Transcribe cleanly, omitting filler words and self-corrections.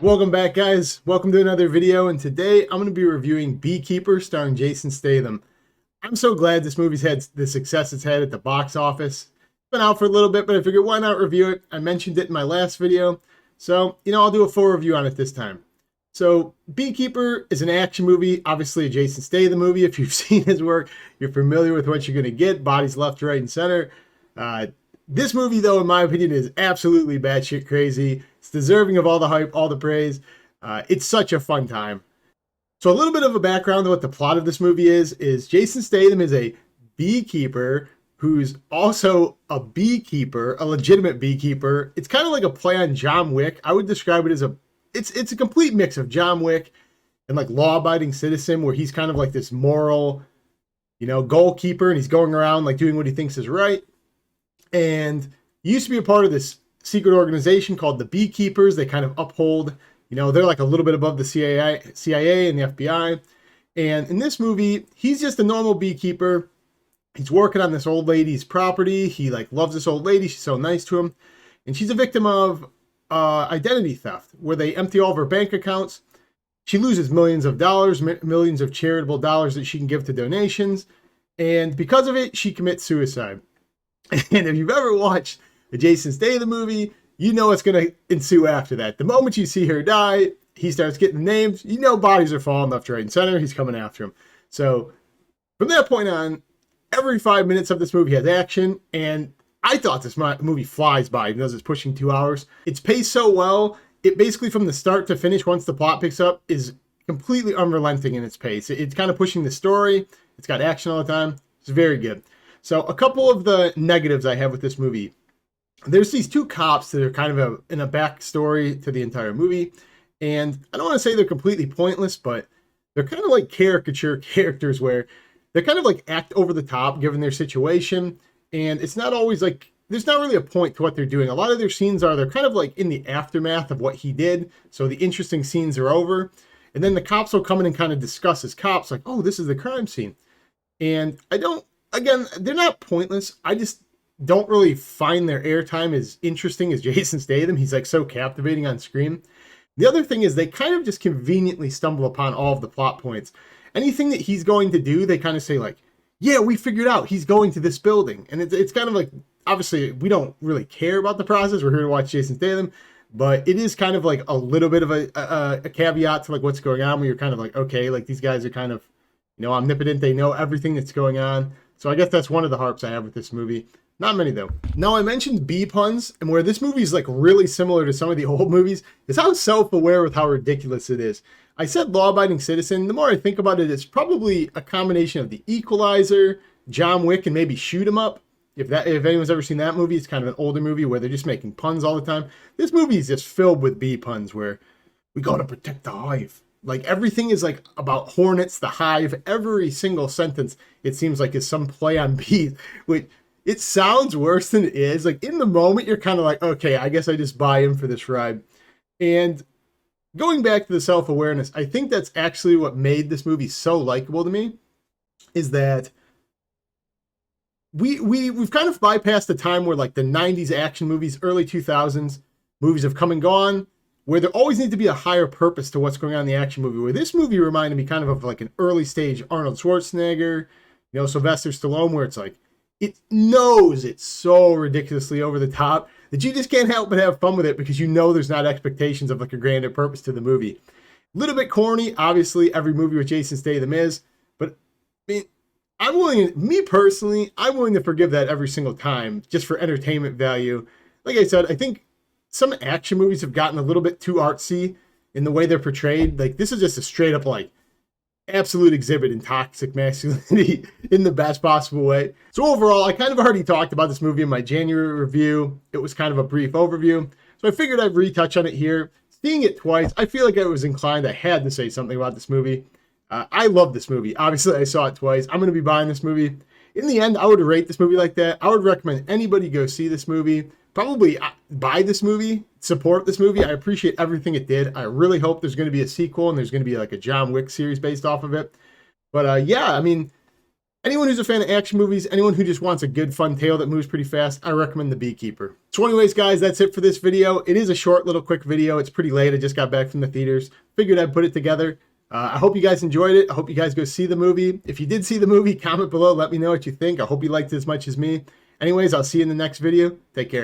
Welcome back, guys. Welcome to another video, and today I'm going to be reviewing Beekeeper starring Jason Statham. I'm so glad this movie's had the success it's had at the box office. It's been out for a little bit, but I figured why not review it? I mentioned it in my last video, so I'll do a full review on it this time. So Beekeeper is an action movie, obviously a Jason Statham movie. If you've seen his work, you're familiar with what you're going to get. Bodies left, right, and center. This movie, though, in my opinion, is absolutely batshit crazy. It's deserving of all the hype, all the praise. It's such a fun time. So a little bit of a background on what the plot of this movie is Jason Statham is a beekeeper who's also a beekeeper, a legitimate beekeeper. It's kind of like a play on John Wick. I would describe it as it's a complete mix of John Wick and like law-abiding citizen, where he's kind of like this moral, goalkeeper, and he's going around like doing what he thinks is right. And he used to be a part of this secret organization called the Beekeepers. They kind of uphold, they're like a little bit above the CIA and the FBI. And in this movie, he's just a normal beekeeper. He's working on this old lady's property. He loves this old lady. She's so nice to him. And she's a victim of identity theft, where they empty all of her bank accounts. She loses millions of dollars, millions of charitable dollars that she can give to donations. And because of it, she commits suicide. And if you've ever watched a Jason Statham movie, you know what's going to ensue after that. The moment you see her die, he starts getting the names. Bodies are falling left, right, and center. He's coming after him. So from that point on, every 5 minutes of this movie has action. And I thought this movie flies by, even though it's pushing 2 hours. It's paced so well. It basically, from the start to finish, once the plot picks up, is completely unrelenting in its pace. It's kind of pushing the story. It's got action all the time. It's very good. So a couple of the negatives I have with this movie. There's these two cops that are kind of in a backstory to the entire movie. And I don't want to say they're completely pointless, but they're kind of like caricature characters where they're kind of like act over the top given their situation. And it's not always like, there's not really a point to what they're doing. A lot of their scenes they're kind of like in the aftermath of what he did. So the interesting scenes are over. And then the cops will come in and kind of discuss as cops, like, oh, this is the crime scene. And again, they're not pointless. I just don't really find their airtime as interesting as Jason Statham. He's so captivating on screen. The other thing is they kind of just conveniently stumble upon all of the plot points. Anything that he's going to do, they kind of say yeah, we figured out he's going to this building. And it's kind of obviously we don't really care about the process. We're here to watch Jason Statham. But it is kind of a little bit of a caveat to what's going on, where you're kind of okay, these guys are kind of, omnipotent. They know everything that's going on. So I guess that's one of the harps I have with this movie. Not many, though. Now, I mentioned bee puns, and where this movie is really similar to some of the old movies is how self-aware with how ridiculous it is. I said law-abiding citizen. The more I think about it, it's probably a combination of The Equalizer, John Wick, and maybe Shoot 'Em Up. If anyone's ever seen that movie, it's kind of an older movie where they're just making puns all the time. This movie is just filled with bee puns where we gotta protect the hive. Everything is about hornets, the hive. Every single sentence, it seems is some play on bees, which it sounds worse than it is. In the moment, you're kind of okay, I guess I just buy in for this ride. And going back to the self-awareness, I think that's actually what made this movie so likable to me, is that we've kind of bypassed the time where the 90s action movies, early 2000s movies have come and gone, where there always needs to be a higher purpose to what's going on in the action movie. Where this movie reminded me kind of an early stage Arnold Schwarzenegger, Sylvester Stallone, where it's it knows it's so ridiculously over the top that you just can't help but have fun with it because there's not expectations of a grander purpose to the movie. A little bit corny, obviously, every movie with Jason Statham is, but I'm willing to forgive that every single time just for entertainment value. Like I said, I think some action movies have gotten a little bit too artsy in the way they're portrayed. This is just a straight up absolute exhibit in toxic masculinity in the best possible way. So overall, I kind of already talked about this movie in my January review. It was kind of a brief overview. So I figured I'd retouch on it here. Seeing it twice, I feel I was inclined. I had to say something about this movie. I love this movie. Obviously, I saw it twice. I'm going to be buying this movie. In the end, I would rate this movie like that. I would recommend anybody go see this movie. Probably buy this movie, support this movie. I appreciate everything it did. I really hope there's going to be a sequel and there's going to be a John Wick series based off of it. But yeah, Anyone who's a fan of action movies, anyone who just wants a good fun tale that moves pretty fast, I recommend The Beekeeper. So anyways, guys, that's it for this video. It is a short little quick video. It's pretty late. I just got back from the theaters. Figured I'd put it together. I hope you guys enjoyed it. I hope you guys go see the movie. If you did see the movie, comment below. Let me know what you think. I hope you liked it as much as me. Anyways, I'll see you in the next video. Take care.